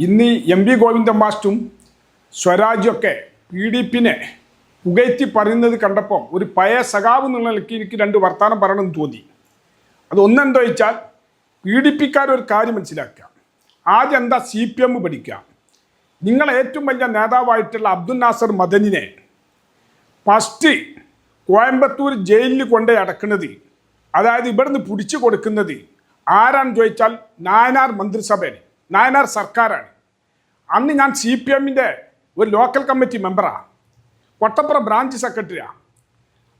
ഇന്ന് എം.വി. ഗോവിന്ദൻ മാസ്റ്ററും സ്വരാജൊക്കെ PDP-നെ പുകഴ്ത്തി പറയുന്നത് കണ്ടപ്പോൾ ഒരു പഴയ സഖാവ് എന്നുള്ള നിലയ്ക്ക് എനിക്ക് രണ്ട് വർത്തമാനം പറയണമെന്ന് തോന്നി. അതൊന്നെന്താ വെച്ചാൽ PDP-ക്കാർ ഒരു കാര്യം മനസ്സിലാക്കുക. ആദ്യം എന്താ CPM പഠിക്കുക. നിങ്ങളെ ഏറ്റവും വലിയ നേതാവായിട്ടുള്ള അബ്ദുൽ നാസർ മദനിനെ ഫസ്റ്റ് കോയമ്പത്തൂർ ജയിലിൽ കൊണ്ടേ അടക്കുന്നത്, അതായത് ഇവിടുന്ന് പിടിച്ചു കൊടുക്കുന്നത് ആരാന്ന് ചോദിച്ചാൽ നായനാർ മന്ത്രിസഭയാണ്, നായനാർ സർക്കാരാണ്. അന്ന് ഞാൻ CPM-ൻ്റെ ഒരു ലോക്കൽ കമ്മിറ്റി മെമ്പറാണ്, കൊട്ടപ്പുറം ബ്രാഞ്ച് സെക്രട്ടറിയാണ്.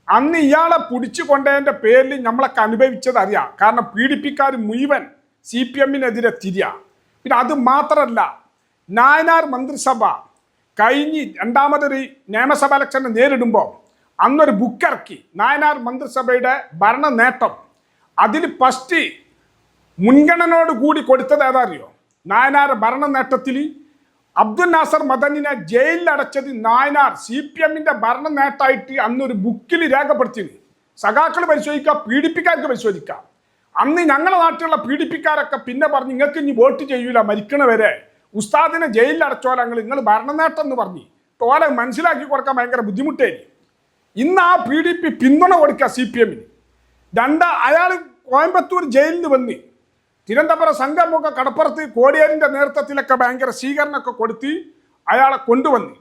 അന്ന് ഇയാളെ പിടിച്ചു കൊണ്ടതിൻ്റെ പേരിൽ നമ്മളൊക്കെ അനുഭവിച്ചത് അറിയാം. കാരണം PDP-ക്കാർ മുഴുവൻ CPM-നെതിരെ തിരിയാ. പിന്നെ അത് മാത്രമല്ല, നായനാർ മന്ത്രിസഭ കഴിഞ്ഞ് രണ്ടാമതൊരു നിയമസഭാ ഇലക്ഷനെ നേരിടുമ്പോൾ അന്നൊരു ബുക്ക് ഇറക്കി, നായനാർ മന്ത്രിസഭയുടെ ഭരണ നേട്ടം. അതിൽ ഫസ്റ്റ് മുൻഗണനയോട് കൂടി കൊടുത്തത് ഏതാ അറിയോ? നായനാർ ഭരണ നേട്ടത്തിൽ അബ്ദുൽ നാസർ മദനിനെ ജയിലിൽ അടച്ചത് നായനാർ CPM-ൻ്റെ ഭരണ നേട്ടമായിട്ട് അന്നൊരു ബുക്കിൽ രേഖപ്പെടുത്തിയത്. സഖാക്കൾ പരിശോധിക്കുക, PDP-ക്കാർക്ക് പരിശോധിക്കുക. അന്ന് ഞങ്ങളുടെ നാട്ടിലുള്ള PDP-ക്കാരൊക്കെ പിന്നെ പറഞ്ഞു, നിങ്ങൾക്ക് ഇനി വോട്ട് ചെയ്യൂല, മരിക്കണ വരെ ഉസ്താദിനെ ജയിലിൽ അടച്ചോല, നിങ്ങൾ ഭരണനേട്ടം എന്ന് പറഞ്ഞു തോലെ മനസ്സിലാക്കി കൊടുക്കാൻ ഭയങ്കര ബുദ്ധിമുട്ടായിരിക്കും. ഇന്ന് ആ PDP പിന്തുണ കൊടുക്കുക CPM-ന്. അയാൾ കോയമ്പത്തൂർ ജയിലിൽ നിന്ന് വന്ന് തിരുവനന്തപുരം സംഘമുഖ കടപ്പുറത്ത് കോടിയേരിൻ്റെ നേതൃത്വത്തിലൊക്കെ ഭയങ്കര സ്വീകരണമൊക്കെ കൊടുത്ത് അയാളെ കൊണ്ടുവന്ന്,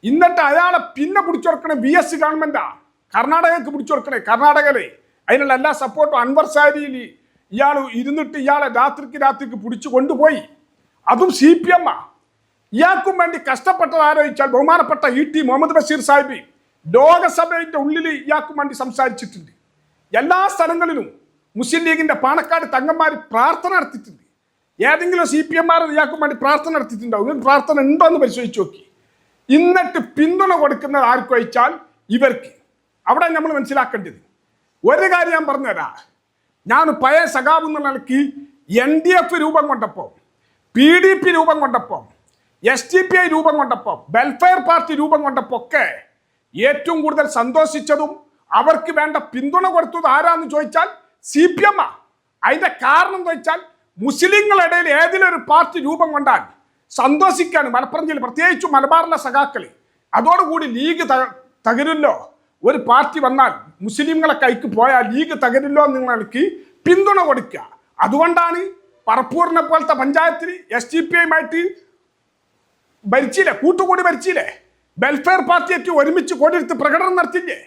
എന്നിട്ട് അയാളെ പിന്നെ പിടിച്ചുകൊടുക്കണേ VS ഗവൺമെൻറ്റാണ്. കർണാടകയ്ക്ക് പിടിച്ചുകൊടുക്കണേ, കർണാടകയിലെ അതിനുള്ള എല്ലാ സപ്പോർട്ടും അൻവർ സാരിയിൽ ഇയാൾ ഇരുന്നിട്ട് ഇയാളെ രാത്രിക്ക് പിടിച്ചു കൊണ്ടുപോയി. അതും CPM-ആ. ഇയാൾക്കും വേണ്ടി കഷ്ടപ്പെട്ടത് ആലോചിച്ചാൽ ബഹുമാനപ്പെട്ട ET മുഹമ്മദ് ബഷീർ സാഹിബ് ലോകസഭയുടെ ഉള്ളിൽ ഇയാൾക്കും വേണ്ടി സംസാരിച്ചിട്ടുണ്ട്. എല്ലാ സ്ഥലങ്ങളിലും മുസ്ലിം ലീഗിൻ്റെ പാണക്കാട് തങ്ങന്മാർ പ്രാർത്ഥന നടത്തിയിട്ടുണ്ട്. ഏതെങ്കിലും CPM-മാർ ഇയാൾക്കും വേണ്ടി പ്രാർത്ഥന നടത്തിയിട്ടുണ്ടാവും. ഇവർ പ്രാർത്ഥന ഉണ്ടോ എന്ന് പരിശോധിച്ച് നോക്കി. എന്നിട്ട് പിന്തുണ കൊടുക്കുന്നത് ആർക്ക് വെച്ചാൽ ഇവർക്ക്. അവിടെ നമ്മൾ മനസ്സിലാക്കേണ്ടത് ഒരു കാര്യം ഞാൻ പറഞ്ഞുതരാം. ഞാൻ പഴയ സഖാവ് എന്ന നിലയ്ക്ക് NDF രൂപം കൊണ്ടപ്പോൾ, PDP രൂപം കൊണ്ടപ്പോൾ, SDPI രൂപം കൊണ്ടപ്പോൾ, വെൽഫെയർ പാർട്ടി രൂപം കൊണ്ടപ്പോൾ ഒക്കെ ഏറ്റവും കൂടുതൽ സന്തോഷിച്ചതും അവർക്ക് വേണ്ട പിന്തുണ കൊടുത്തത് ആരാന്ന് ചോദിച്ചാൽ CPM-ആ. അതിൻ്റെ കാരണം എന്താ വെച്ചാൽ മുസ്ലിങ്ങളുടെ ഇടയിൽ ഏതിലൊരു പാർട്ടി രൂപം കൊണ്ടാൽ സന്തോഷിക്കാണ് മലപ്പുറം ജില്ല, പ്രത്യേകിച്ച് മലബാറിലെ സഖാക്കൾ. അതോടുകൂടി ലീഗ് തകരില്ലോ. ഒരു പാർട്ടി വന്നാൽ മുസ്ലിങ്ങളെ കൈക്ക് പോയാൽ ലീഗ് തകരില്ലോ നിങ്ങൾക്ക് പിന്തുണ കൊടുക്കുക. അതുകൊണ്ടാണ് പറപ്പൂരിനെ പോലത്തെ പഞ്ചായത്തിൽ SDPI-യുമായിട്ട് ഭരിച്ചില്ലേ, കൂട്ടുകൂടി ഭരിച്ചില്ലേ, വെൽഫെയർ പാർട്ടിയൊക്കെ ഒരുമിച്ച് കൊടിയെടുത്ത് പ്രകടനം നടത്തില്ലേ.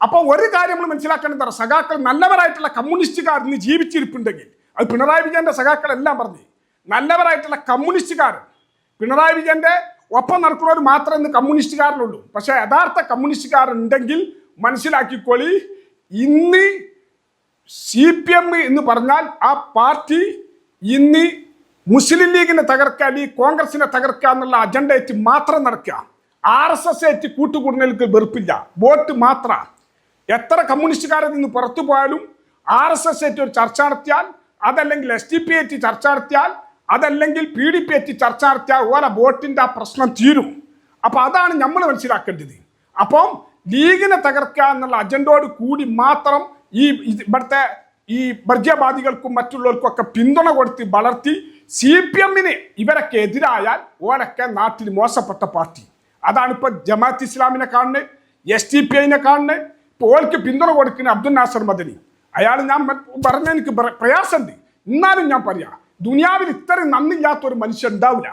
അപ്പോൾ ഒരു കാര്യം നമ്മൾ മനസ്സിലാക്കേണ്ടത്, സഖാക്കൾ നല്ലവരായിട്ടുള്ള കമ്മ്യൂണിസ്റ്റുകാർ ഇന്ന് ജീവിച്ചിരിപ്പുണ്ടെങ്കിൽ, അത് പിണറായി വിജയൻ്റെ സഖാക്കളെല്ലാം പറഞ്ഞ് നല്ലവരായിട്ടുള്ള കമ്മ്യൂണിസ്റ്റുകാർ, പിണറായി വിജയൻ്റെ ഒപ്പം നടക്കുന്നവർ മാത്രമേ ഇന്ന് കമ്മ്യൂണിസ്റ്റുകാരനുള്ളൂ. പക്ഷേ യഥാർത്ഥ കമ്മ്യൂണിസ്റ്റുകാരുണ്ടെങ്കിൽ മനസ്സിലാക്കിക്കോളി, ഇന്ന് CPM എന്ന് പറഞ്ഞാൽ ആ പാർട്ടി ഇന്ന് മുസ്ലിം ലീഗിനെ തകർക്കുക, അല്ലെങ്കിൽ കോൺഗ്രസിനെ തകർക്കുക എന്നുള്ള അജണ്ടയായിട്ട് മാത്രം നടക്കുക. RSS ആയിട്ട് കൂട്ടുകൂടുന്നതിലേക്ക് വെറുപ്പില്ല, വോട്ട് മാത്രം. എത്ര കമ്മ്യൂണിസ്റ്റുകാരിൽ നിന്ന് പുറത്തു പോയാലും RSS ആയിട്ട് ഒരു ചർച്ച നടത്തിയാൽ, അതല്ലെങ്കിൽ SDPI ആയിട്ട് ചർച്ച നടത്തിയാൽ, അതല്ലെങ്കിൽ PDP ആയിട്ട് ചർച്ച നടത്തിയാൽ ഓരോ വോട്ടിൻ്റെ ആ പ്രശ്നം തീരും. അപ്പോൾ അതാണ് നമ്മൾ മനസ്സിലാക്കേണ്ടത്. അപ്പം ലീഗിനെ തകർക്കുക എന്നുള്ള അജണ്ടയോട് കൂടി മാത്രം ഇവിടുത്തെ ഈ വർഗീയവാദികൾക്കും മറ്റുള്ളവർക്കും ഒക്കെ പിന്തുണ കൊടുത്ത് വളർത്തി CPM-ന് ഇവരൊക്കെ എതിരായാൽ ഓരൊക്കെ നാട്ടിൽ മോശപ്പെട്ട പാർട്ടി. അതാണ് ഇപ്പോൾ ജമാഅത്ത് ഇസ്ലാമിനെ കാണുന്നത്, SDPI-നെ കാണുന്നത്. ഇപ്പോൾ ഓർക്ക് പിന്തുണ കൊടുക്കുന്ന അബ്ദുൽ നാസർ മദനി, അയാൾ ഞാൻ പറഞ്ഞ എനിക്ക് പ്രയാസമുണ്ട്, എന്നാലും ഞാൻ പറയാം, ദുനിയാവിൽ ഇത്രയും നന്ദില്ലാത്തൊരു മനുഷ്യൻ ഉണ്ടാവില്ല.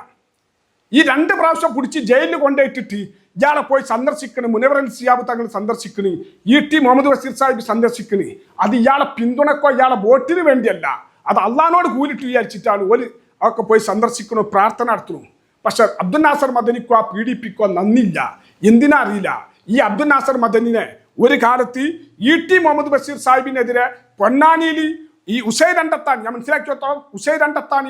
ഈ 2 പ്രാവശ്യം പിടിച്ച് ജയിലിൽ കൊണ്ടുപോയിട്ടിട്ട് ഇയാളെ പോയി സന്ദർശിക്കണ്, മുനവർ ശിഹാബ് തങ്ങൾ സന്ദർശിക്കണ്, ET മുഹമ്മദ് ബഷീർ സാഹിബ് സന്ദർശിക്കണ്. അത് ഇയാളെ പിന്തുണക്കോ ഇയാളെ വോട്ടിന് വേണ്ടിയല്ല, അത് അള്ളാഹിനോട് കൂലിട്ട് വിചാരിച്ചിട്ടാണ് ഒരു അവർക്ക് പോയി സന്ദർശിക്കണോ, പ്രാർത്ഥന നടത്തണു. പക്ഷെ അബ്ദുൽ നാസർ മദനിക്കോ PDP-ക്കോ നന്ദില്ല. എന്തിനാ അറിയില്ല. ഈ അബ്ദുൽ നാസർ മദനിനെ ഒരു കാലത്ത് ET മുഹമ്മദ് ബഷീർ സാഹിബിനെതിരെ പൊന്നാനിയിൽ ഈ ഉസൈൻ രണ്ടത്താൻ, ഞാൻ മനസ്സിലാക്കി വെത്തോളം, ഉസൈൻ രണ്ടത്താൻ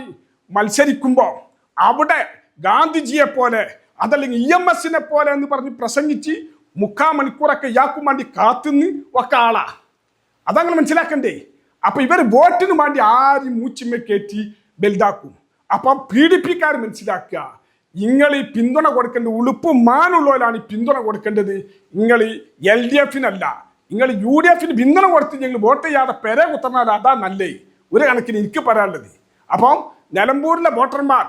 മത്സരിക്കുമ്പോൾ അവിടെ ഗാന്ധിജിയെ പോലെ അതല്ലെങ്കിൽ EMS-നെ പോലെ എന്ന് പറഞ്ഞ് പ്രസംഗിച്ച് 3/4 മണിക്കൂറൊക്കെ ഇയാൾക്കും വേണ്ടി കാത്തുനിന്ന് ഒക്കെ ആളാ. അതങ്ങനെ മനസ്സിലാക്കണ്ടേ. അപ്പം ഇവർ വോട്ടിന് വേണ്ടി ആരും മൂച്ചിമ്മ കയറ്റി വലുതാക്കും. അപ്പം PDP-ക്കാർ മനസ്സിലാക്കുക, നിങ്ങൾ ഈ പിന്തുണ കൊടുക്കേണ്ടത് ഉളുപ്പും മാനുള്ളവരാണ് ഈ പിന്തുണ കൊടുക്കേണ്ടത്. നിങ്ങൾ LDF-നല്ല, നിങ്ങൾ UDF-ന് പിന്തുണ കൊടുത്ത് ഞങ്ങൾ വോട്ട് ചെയ്യാതെ പെരെ കുത്തർന്നാൽ അതാ നല്ലേ. ഒരു കണക്കിന് എനിക്ക് പറയാനുള്ളത്. അപ്പം നിലമ്പൂരിലെ വോട്ടർമാർ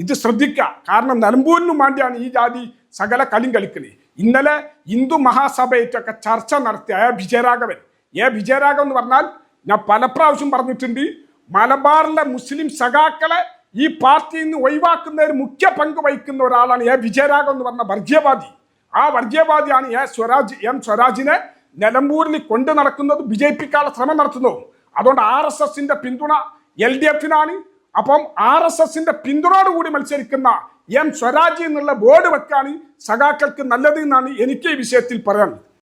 ഇത് ശ്രദ്ധിക്കുക. കാരണം നിലമ്പൂരിനും വേണ്ടിയാണ് ഈ ജാതി സകല കളിയും കളിക്കുന്നത്. ഇന്നലെ ഹിന്ദു മഹാസഭയായിട്ടൊക്കെ ചർച്ച നടത്തിയ വിജയരാഘവൻ എന്ന് പറഞ്ഞാൽ ഞാൻ പല പ്രാവശ്യം പറഞ്ഞിട്ടുണ്ട്, മലബാറിലെ മുസ്ലിം സഖാക്കളെ ഈ പാർട്ടിയിൽ നിന്ന് ഒഴിവാക്കുന്നതിന് മുഖ്യ പങ്ക് വഹിക്കുന്ന ഒരാളാണ് വിജയരാഘവൻ എന്ന് പറഞ്ഞ വർഗീയവാദി. ആ വർഗീയവാദിയാണ് എം സ്വരാജിനെ നിലമ്പൂരിൽ കൊണ്ടു നടക്കുന്നത്, വിജയിപ്പിക്കാനുള്ള ശ്രമം നടത്തുന്നത്. അതുകൊണ്ട് RSSന്റെ പിന്തുണ LDFനാണ്. അപ്പം RSSന്റെ പിന്തുണയോടുകൂടി മത്സരിക്കുന്ന എം സ്വരാജ് എന്നുള്ള ബോർഡ് വെക്കാണ് സഖാക്കൾക്ക് നല്ലത് എന്നാണ് എനിക്ക് ഈ വിഷയത്തിൽ പറയാനുള്ളത്.